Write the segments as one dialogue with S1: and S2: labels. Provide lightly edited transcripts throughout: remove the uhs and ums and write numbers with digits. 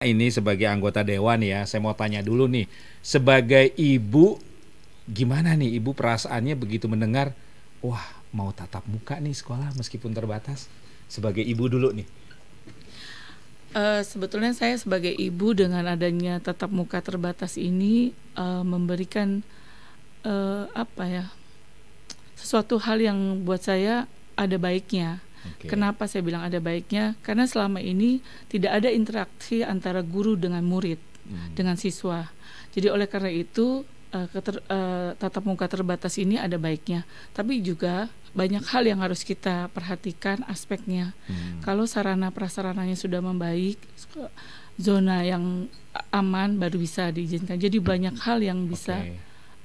S1: Ini sebagai anggota dewan ya, saya mau tanya dulu nih, sebagai ibu gimana nih ibu perasaannya begitu mendengar, wah mau tatap muka nih sekolah meskipun terbatas, sebagai ibu dulu nih.
S2: Sebetulnya saya sebagai ibu dengan adanya tatap muka terbatas ini memberikan sesuatu hal yang buat saya ada baiknya. Kenapa saya bilang ada baiknya? Karena selama ini tidak ada interaksi antara guru dengan murid, dengan siswa. Jadi oleh karena itu tatap muka terbatas ini ada baiknya. Tapi juga banyak hal yang harus kita perhatikan aspeknya. Kalau sarana prasarananya sudah membaik, zona yang aman baru bisa diizinkan. Jadi banyak hal yang bisa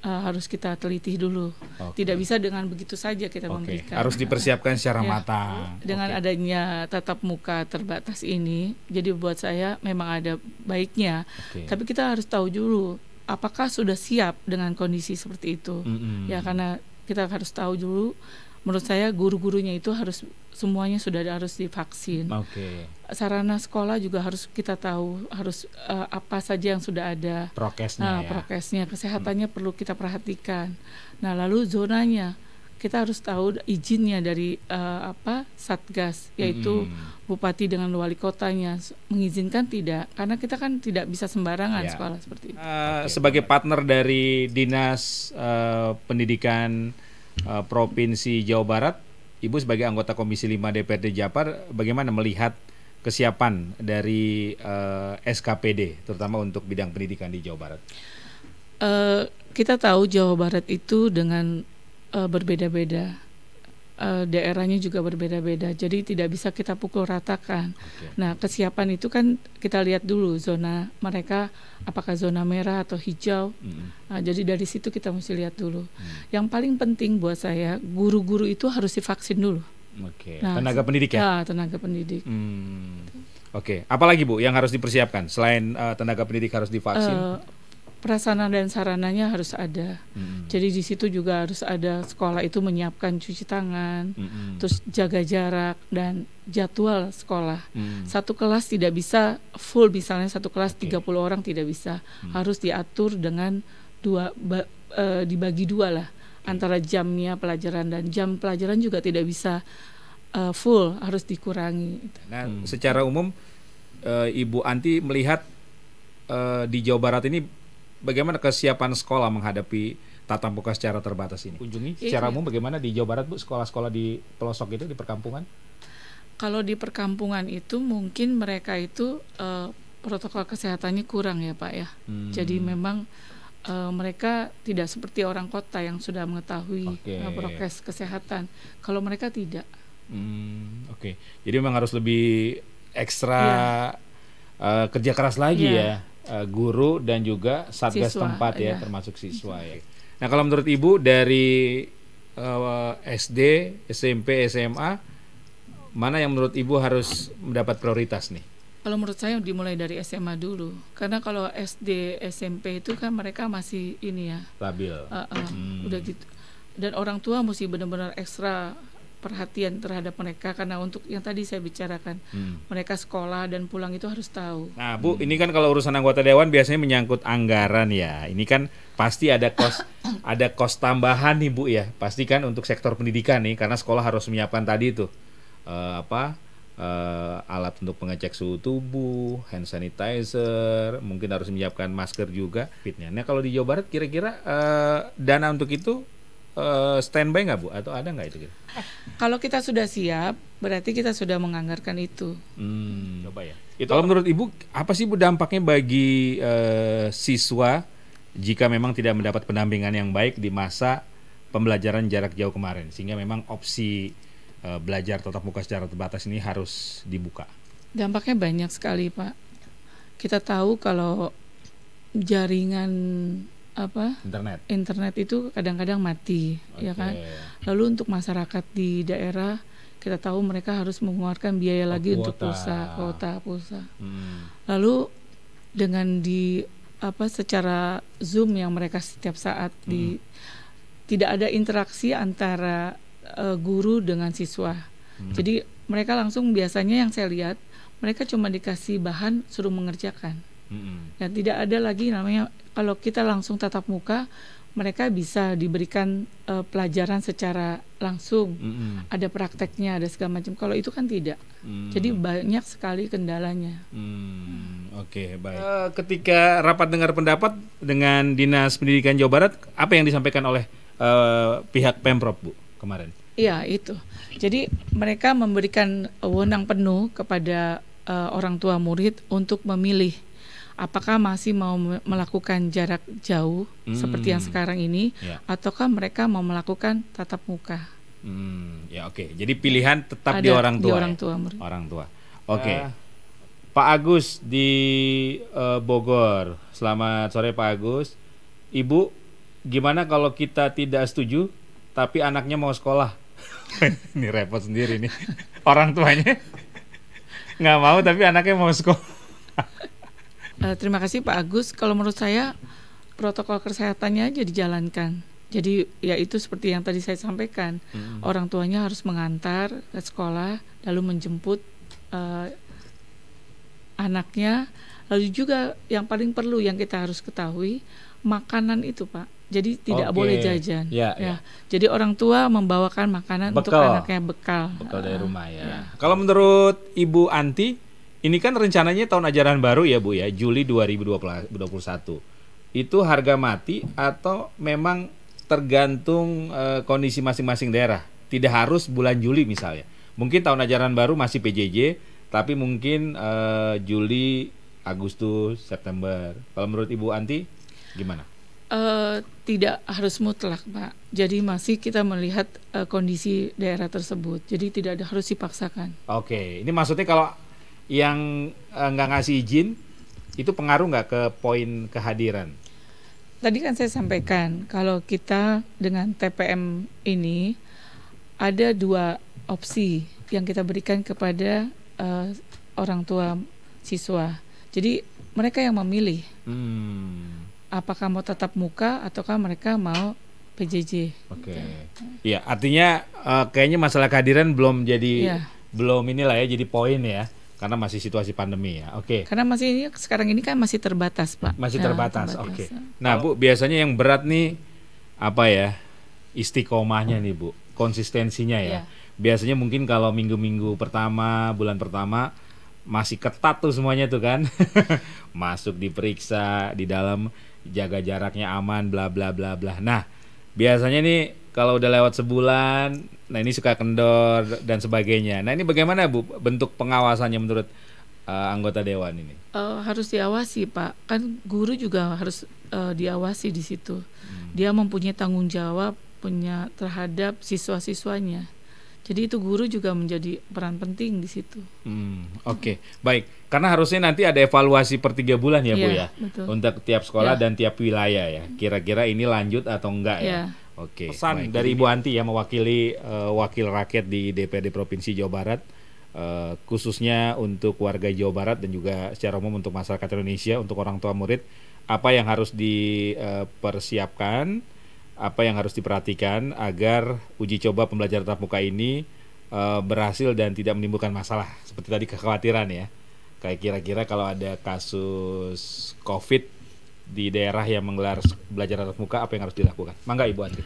S2: harus kita teliti dulu. Tidak bisa dengan begitu saja kita memberikan.
S1: Harus dipersiapkan secara matang.
S2: Dengan adanya tatap muka terbatas ini, jadi buat saya memang ada baiknya. Tapi kita harus tahu dulu apakah sudah siap dengan kondisi seperti itu. Ya, karena kita harus tahu dulu. Menurut saya guru-gurunya itu harus semuanya sudah harus divaksin. Sarana sekolah juga harus kita tahu harus apa saja yang sudah ada.
S1: Prokesnya,
S2: prokesnya, kesehatannya perlu kita perhatikan. Nah, lalu zonanya kita harus tahu izinnya dari Satgas, yaitu bupati dengan wali kotanya mengizinkan tidak, karena kita kan tidak bisa sembarangan sekolah seperti itu.
S1: Sebagai partner dari Dinas Pendidikan Provinsi Jawa Barat, Ibu sebagai anggota Komisi 5 DPRD Japar, bagaimana melihat kesiapan dari SKPD, terutama untuk bidang pendidikan di Jawa Barat?
S2: Kita tahu Jawa Barat itu dengan berbeda-beda, daerahnya juga berbeda-beda, jadi tidak bisa kita pukul ratakan. Nah, kesiapan itu kan kita lihat dulu zona mereka, apakah zona merah atau hijau. Nah, jadi dari situ kita mesti lihat dulu. Yang paling penting buat saya, guru-guru itu harus divaksin dulu.
S1: Nah, tenaga pendidik ya?
S2: Ya, tenaga pendidik.
S1: Apalagi Bu yang harus dipersiapkan selain tenaga pendidik harus divaksin?
S2: Prasarana dan sarananya harus ada. Jadi di situ juga harus ada, sekolah itu menyiapkan cuci tangan, terus jaga jarak dan jadwal sekolah. Satu kelas tidak bisa full, misalnya satu kelas 30 orang tidak bisa. Harus diatur dengan dibagi dua lah, antara jamnya pelajaran dan jam pelajaran juga tidak bisa full, harus dikurangi.
S1: Nah, secara umum Ibu Anti melihat di Jawa Barat ini bagaimana kesiapan sekolah menghadapi tatap muka secara terbatas ini? Kunjungi secara umum bagaimana di Jawa Barat Bu, sekolah-sekolah di pelosok itu, di perkampungan?
S2: Kalau di perkampungan itu mungkin mereka itu protokol kesehatannya kurang ya Pak ya. Jadi memang mereka tidak seperti orang kota yang sudah mengetahui prokes kesehatan. Kalau mereka tidak.
S1: Jadi memang harus lebih ekstra kerja keras lagi ya. Guru dan juga satgas
S2: siswa,
S1: tempat ya, termasuk siswa ya. Nah, kalau menurut Ibu dari SD, SMP, SMA, mana yang menurut Ibu harus mendapat prioritas nih?
S2: Kalau menurut saya dimulai dari SMA dulu, karena kalau SD, SMP itu kan mereka masih ini ya,
S1: labil,
S2: udah gitu. Dan orang tua mesti benar-benar ekstra perhatian terhadap mereka, karena untuk yang tadi saya bicarakan, mereka sekolah dan pulang itu harus tahu.
S1: Nah Bu, ini kan kalau urusan anggota dewan biasanya menyangkut anggaran ya. Ini kan pasti ada kos tambahan nih Bu ya. Pasti kan untuk sektor pendidikan nih, karena sekolah harus menyiapkan tadi itu alat untuk pengecek suhu tubuh, hand sanitizer, mungkin harus menyiapkan masker juga. Nah, kalau di Jawa Barat kira-kira dana untuk itu standby nggak Bu, atau ada nggak itu?
S2: Kalau kita sudah siap, berarti kita sudah menganggarkan itu.
S1: Coba ya. Kalau menurut Ibu, apa sih Bu dampaknya bagi siswa jika memang tidak mendapat pendampingan yang baik di masa pembelajaran jarak jauh kemarin, sehingga memang opsi belajar tatap muka secara terbatas ini harus dibuka?
S2: Dampaknya banyak sekali Pak. Kita tahu kalau jaringan internet itu kadang-kadang mati, ya kan. Lalu untuk masyarakat di daerah, kita tahu mereka harus mengeluarkan biaya lagi untuk kuota pulsa. Lalu dengan secara Zoom yang mereka setiap saat tidak ada interaksi antara guru dengan siswa. Jadi mereka langsung biasanya yang saya lihat mereka cuma dikasih bahan suruh mengerjakan. Dan tidak ada lagi namanya kalau kita langsung tatap muka, mereka bisa diberikan pelajaran secara langsung, ada prakteknya, ada segala macam. Kalau itu kan tidak. Jadi banyak sekali kendalanya.
S1: Oke, baik. Ketika rapat dengar pendapat dengan Dinas Pendidikan Jawa Barat, apa yang disampaikan oleh pihak Pemprov, Bu, kemarin?
S2: Iya, itu. Jadi mereka memberikan wewenang penuh kepada orang tua murid untuk memilih apakah masih mau melakukan jarak jauh seperti yang sekarang ini, ataukah mereka mau melakukan tatap muka.
S1: Ya, oke. Jadi pilihan tetap
S2: Ada
S1: di orang tua.
S2: Di orang tua.
S1: Ya? Orang tua. Oke. Pak Agus di Bogor. Selamat sore Pak Agus. Ibu, gimana kalau kita tidak setuju tapi anaknya mau sekolah? Ini repot sendiri nih. Orang tuanya nggak mau tapi anaknya mau sekolah.
S2: Terima kasih Pak Agus. Kalau menurut saya protokol kesehatannya aja dijalankan. Jadi ya itu seperti yang tadi saya sampaikan. Orang tuanya harus mengantar ke sekolah, lalu menjemput anaknya. Lalu juga yang paling perlu yang kita harus ketahui, makanan itu Pak. Jadi tidak boleh jajan. Ya. Jadi orang tua membawakan makanan untuk anaknya, bekal
S1: dari rumah ya. Kalau menurut Ibu Anti, ini kan rencananya tahun ajaran baru ya Bu ya, Juli 2021. Itu harga mati atau memang tergantung kondisi masing-masing daerah? Tidak harus bulan Juli misalnya. Mungkin tahun ajaran baru masih PJJ, tapi mungkin Juli, Agustus, September. Kalau menurut Ibu Anti gimana?
S2: Tidak harus mutlak Pak. Jadi masih kita melihat kondisi daerah tersebut. Jadi tidak harus dipaksakan.
S1: Oke, ini maksudnya kalau yang nggak ngasih izin itu pengaruh nggak ke poin kehadiran?
S2: Tadi kan saya sampaikan kalau kita dengan TPM ini ada 2 opsi yang kita berikan kepada orang tua siswa. Jadi mereka yang memilih apakah mau tatap muka ataukah mereka mau PJJ.
S1: Oke. Iya, artinya kayaknya masalah kehadiran belum jadi belum inilah ya jadi poin ya. Karena masih situasi pandemi ya. Oke.
S2: Karena sekarang ini kan masih terbatas, Pak.
S1: Masih terbatas. Oke. Nah, Bu, biasanya yang berat nih apa ya? Istiqomahnya nih, Bu. Konsistensinya ya. Biasanya mungkin kalau minggu-minggu pertama, bulan pertama masih ketat tuh semuanya tuh kan. Masuk diperiksa di dalam, jaga jaraknya aman, bla bla bla bla. Nah, biasanya nih kalau udah lewat sebulan, nah ini suka kendor dan sebagainya. Nah ini bagaimana Bu bentuk pengawasannya menurut anggota dewan ini?
S2: Harus diawasi Pak, kan guru juga harus diawasi di situ. Dia mempunyai tanggung jawab terhadap siswa-siswanya. Jadi itu guru juga menjadi peran penting di situ. Oke.
S1: Baik. Karena harusnya nanti ada evaluasi per 3 bulan ya Bu ya,
S2: betul.
S1: Untuk tiap sekolah dan tiap wilayah ya. Kira-kira ini lanjut atau enggak ya? Oke. Pesan dari Ibu Anti ya mewakili wakil rakyat di DPRD Provinsi Jawa Barat, khususnya untuk warga Jawa Barat dan juga secara umum untuk masyarakat Indonesia, untuk orang tua murid, apa yang harus dipersiapkan, apa yang harus diperhatikan agar uji coba pembelajaran tatap muka ini berhasil dan tidak menimbulkan masalah seperti tadi kekhawatiran ya. Kayak kira-kira kalau ada kasus COVID di daerah yang menggelar belajar tatap muka, apa yang harus dilakukan? Mangga Ibu Andri.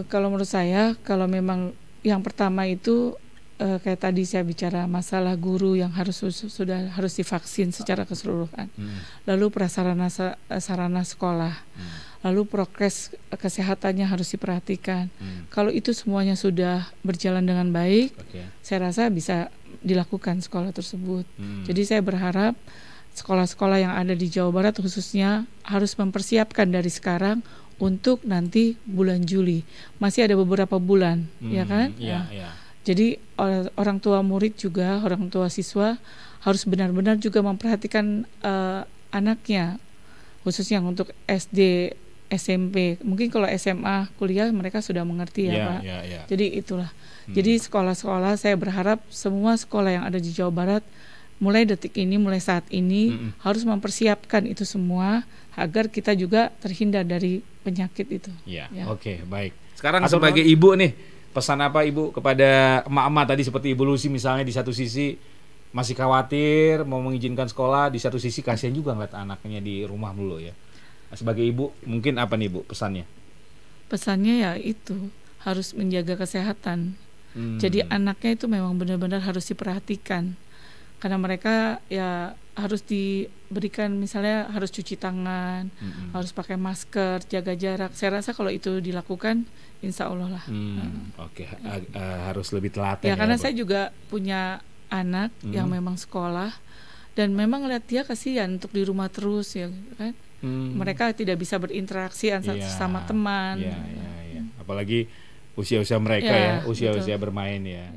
S2: Kalau menurut saya, kalau memang yang pertama itu kayak tadi saya bicara masalah guru yang sudah harus divaksin secara keseluruhan. Lalu sarana sekolah. Lalu prokes kesehatannya harus diperhatikan. Kalau itu semuanya sudah berjalan dengan baik, saya rasa bisa dilakukan sekolah tersebut. Jadi saya berharap sekolah-sekolah yang ada di Jawa Barat khususnya harus mempersiapkan dari sekarang untuk nanti bulan Juli. Masih ada beberapa bulan, ya kan? Jadi orang tua murid juga, orang tua siswa harus benar-benar juga memperhatikan anaknya, khususnya untuk SD, SMP. Mungkin kalau SMA, kuliah mereka sudah mengerti ya Pak. Jadi itulah. Jadi sekolah-sekolah, saya berharap semua sekolah yang ada di Jawa Barat mulai detik ini, mulai saat ini harus mempersiapkan itu semua agar kita juga terhindar dari penyakit itu. Oke, baik. Sekarang sebagai ibu nih, pesan apa Ibu kepada emak-emak tadi seperti Ibu Lucy misalnya di satu sisi
S1: masih khawatir mau mengizinkan sekolah, di satu sisi kasihan juga ngeliat anaknya di rumah dulu ya. Sebagai ibu mungkin apa nih Bu pesannya?
S2: Pesannya ya itu, harus menjaga kesehatan. Jadi anaknya itu memang benar-benar harus diperhatikan. Karena mereka ya harus diberikan, misalnya harus cuci tangan, harus pakai masker, jaga jarak. Saya rasa kalau itu dilakukan, insya Allah lah.
S1: Oke, harus lebih telaten
S2: ya. Karena
S1: Bu?
S2: saya juga punya anak yang memang sekolah, dan memang lihat dia kasihan untuk di rumah terus ya kan. Mereka tidak bisa berinteraksi sama teman.
S1: Apalagi usia-usia mereka ya, usia-usia bermain ya.